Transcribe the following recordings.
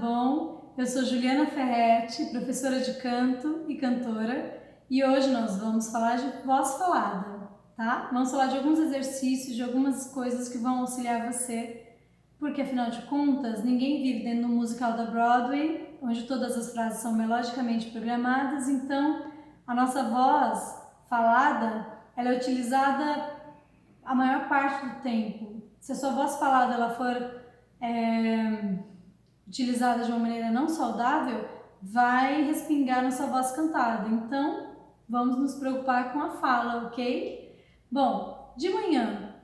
bom? Eu sou Juliana Ferretti, professora de canto e cantora, e hoje nós vamos falar de voz falada, tá? Vamos falar de alguns exercícios, de algumas coisas que vão auxiliar você, porque afinal de contas, ninguém vive dentro do musical da Broadway, onde todas as frases são melodicamente programadas, então a nossa voz falada, ela é utilizada a maior parte do tempo. Se a sua voz falada ela for utilizada de uma maneira não saudável, vai respingar na sua voz cantada. Então, vamos nos preocupar com a fala, ok? Bom, de manhã,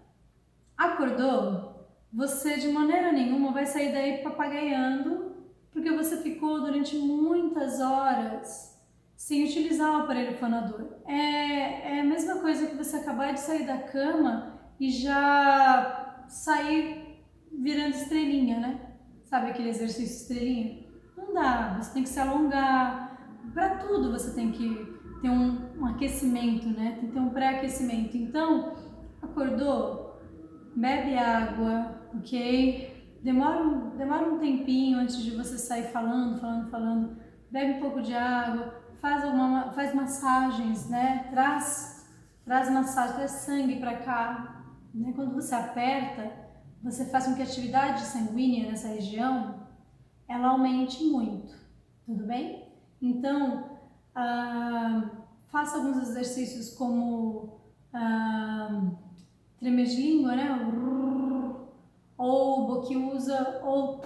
acordou? Você de maneira nenhuma vai sair daí papagaiando, porque você ficou durante muitas horas sem utilizar o aparelho fonador. É a mesma coisa que você acabar de sair da cama e já sair virando estrelinha, né? Sabe aquele exercício estrelinha? Não dá, você tem que se alongar. Para tudo você tem que ter um aquecimento, né? Tem que ter um pré-aquecimento. Então, acordou? Bebe água, ok? Demora um tempinho antes de você sair falando. Bebe um pouco de água, faz massagens, né? Traz massagem, traz sangue para cá. Né? Quando você aperta, você faz com que a atividade sanguínea nessa região ela aumente muito, tudo bem? Então, faça alguns exercícios como tremer de língua, né? Ou boquiusa, ou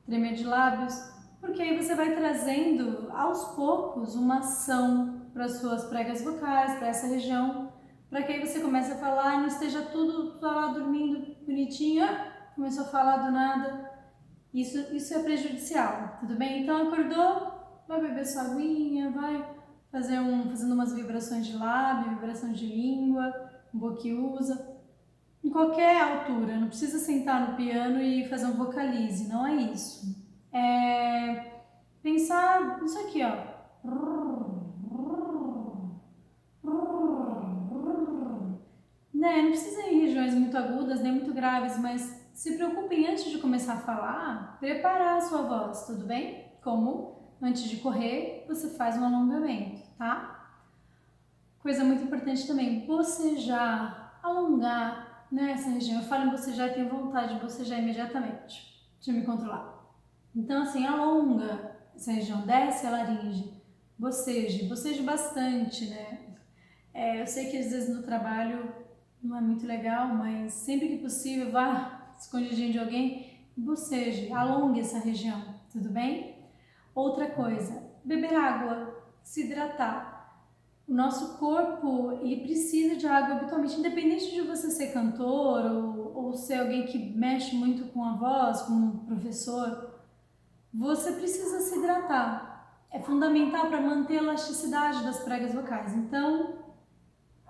tremer de lábios, porque aí você vai trazendo aos poucos uma ação para as suas pregas vocais, para essa região, para que aí você comece a falar e não esteja tudo lá dormindo bonitinho, começou a falar do nada. Isso é prejudicial, tudo bem? Então acordou, vai beber sua aguinha, vai fazendo umas vibrações de lábio, vibrações de língua, boquiusa, em qualquer altura, não precisa sentar no piano e fazer um vocalize, não é isso. É pensar nisso aqui, ó. Né? Não precisa ir em regiões muito agudas nem muito graves, mas se preocupem antes de começar a falar, preparar a sua voz, tudo bem? Como antes de correr, você faz um alongamento, tá? Coisa muito importante também, bocejar, alongar nessa região. Eu falo em bocejar e tenho vontade de bocejar imediatamente. Deixa eu me controlar. Então, assim, alonga essa região, desce a laringe, boceje bastante, né? Eu sei que às vezes no trabalho não é muito legal, mas sempre que possível, vá escondidinho de alguém, boceje, alongue essa região, tudo bem? Outra coisa, beber água, se hidratar. O nosso corpo, ele precisa de água habitualmente, independente de você ser cantor ou ser alguém que mexe muito com a voz, como professor, você precisa se hidratar. É fundamental para manter a elasticidade das pregas vocais. Então,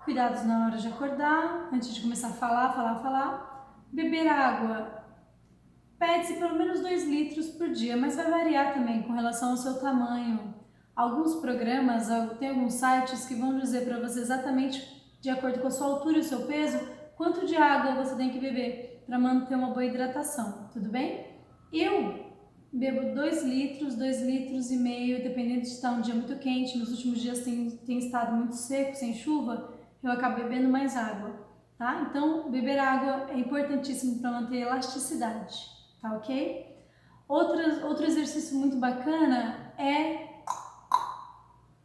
cuidados na hora de acordar, antes de começar a falar. Beber água. Pede-se pelo menos 2 litros por dia, mas vai variar também com relação ao seu tamanho. Alguns programas, tem alguns sites que vão dizer para você exatamente, de acordo com a sua altura e o seu peso, quanto de água você tem que beber para manter uma boa hidratação, tudo bem? Eu bebo 2 litros e meio, dependendo de estar um dia muito quente. Nos últimos dias tem estado muito seco, sem chuva, eu acabo bebendo mais água, tá? Então, beber água é importantíssimo para manter a elasticidade, tá ok? Outro exercício muito bacana é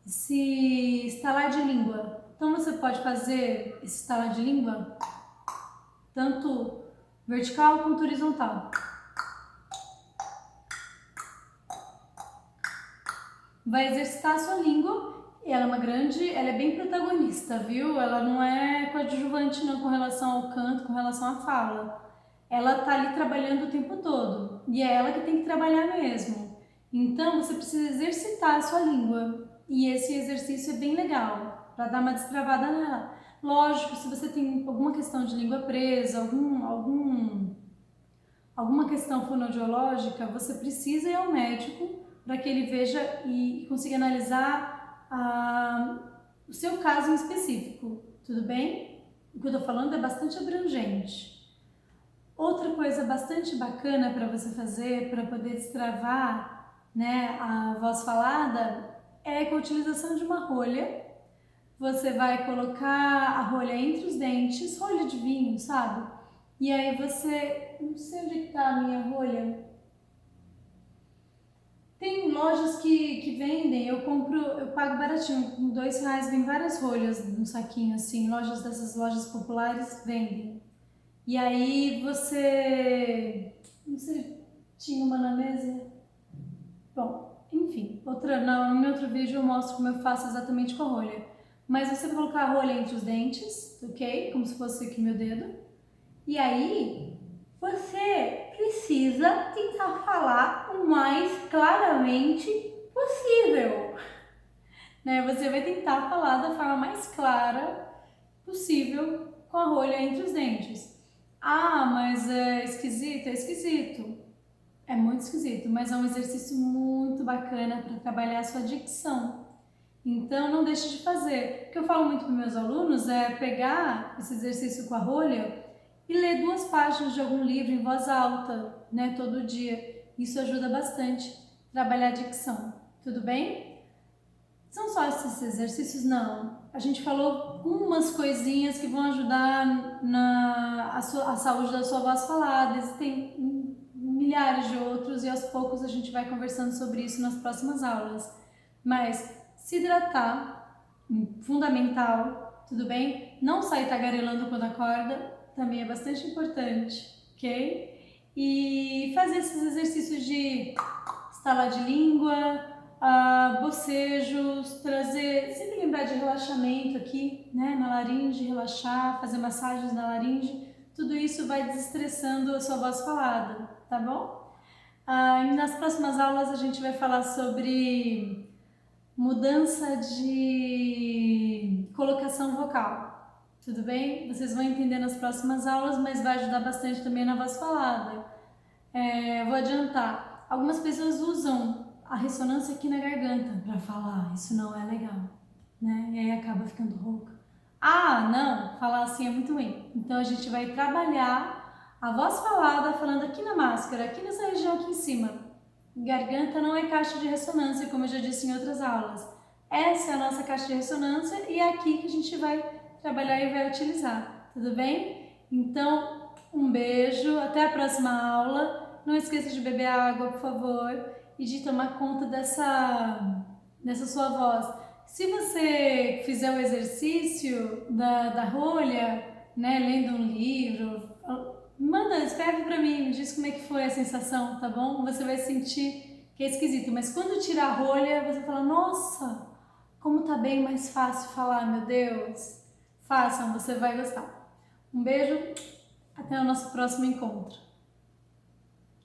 se estalar de língua. Então, você pode fazer esse estalar de língua tanto vertical quanto horizontal. Vai exercitar a sua língua. Ela é bem protagonista, viu? Ela não é coadjuvante não com relação ao canto, com relação à fala. Ela tá ali trabalhando o tempo todo e é ela que tem que trabalhar mesmo. Então você precisa exercitar a sua língua e esse exercício é bem legal para dar uma destravada nela. Lógico, se você tem alguma questão de língua presa, alguma questão fonoaudiológica, você precisa ir ao médico para que ele veja e consiga analisar o seu caso em específico, tudo bem? O que eu estou falando é bastante abrangente. Outra coisa bastante bacana para você fazer, para poder destravar, né, a voz falada, é com a utilização de uma rolha. Você vai colocar a rolha entre os dentes, rolha de vinho, sabe? E aí você, não sei onde está a minha rolha. Tem lojas que vendem, eu pago baratinho, com R$2 vem várias rolhas num saquinho assim, dessas lojas populares vendem. E aí você, não sei, tinha uma na mesa? Bom, enfim, no meu outro vídeo eu mostro como eu faço exatamente com a rolha. Mas você vai colocar a rolha entre os dentes, ok? Como se fosse aqui meu dedo. E aí, você precisa tentar falar o mais claramente possível. Né? Você vai tentar falar da forma mais clara possível com a rolha entre os dentes. Ah, mas é esquisito? É esquisito. É muito esquisito, mas é um exercício muito bacana para trabalhar a sua dicção. Então, não deixe de fazer. O que eu falo muito para meus alunos é pegar esse exercício com a rolha e ler 2 páginas de algum livro em voz alta, né, todo dia. Isso ajuda bastante a trabalhar a dicção. Tudo bem? São só esses exercícios? Não. A gente falou algumas coisinhas que vão ajudar a saúde da sua voz falada. Existem milhares de outros e aos poucos a gente vai conversando sobre isso nas próximas aulas. Mas se hidratar, fundamental, tudo bem? Não sair tagarelando quando acorda, também é bastante importante, ok? E fazer esses exercícios de estalar de língua, bocejos, sempre lembrar de relaxamento aqui, né, na laringe, relaxar, fazer massagens na laringe, tudo isso vai desestressando a sua voz falada, tá bom? E nas próximas aulas a gente vai falar sobre mudança de colocação vocal, tudo bem? Vocês vão entender nas próximas aulas, mas vai ajudar bastante também na voz falada. Vou adiantar, algumas pessoas usam a ressonância aqui na garganta para falar, isso não é legal, né? E aí acaba ficando rouca. Ah, não, falar assim é muito ruim. Então a gente vai trabalhar a voz falada falando aqui na máscara, aqui nessa região aqui em cima. Garganta não é caixa de ressonância, como eu já disse em outras aulas. Essa é a nossa caixa de ressonância e é aqui que a gente vai trabalhar e vai utilizar, tudo bem? Então, um beijo, até a próxima aula. Não esqueça de beber água, por favor, e de tomar conta dessa sua voz. Se você fizer o exercício da rolha, né, lendo um livro, escreve pra mim, me diz como é que foi a sensação, tá bom? Você vai sentir que é esquisito, mas quando tirar a rolha, você fala, nossa, como tá bem mais fácil falar, meu Deus. Façam, você vai gostar. Um beijo, até o nosso próximo encontro.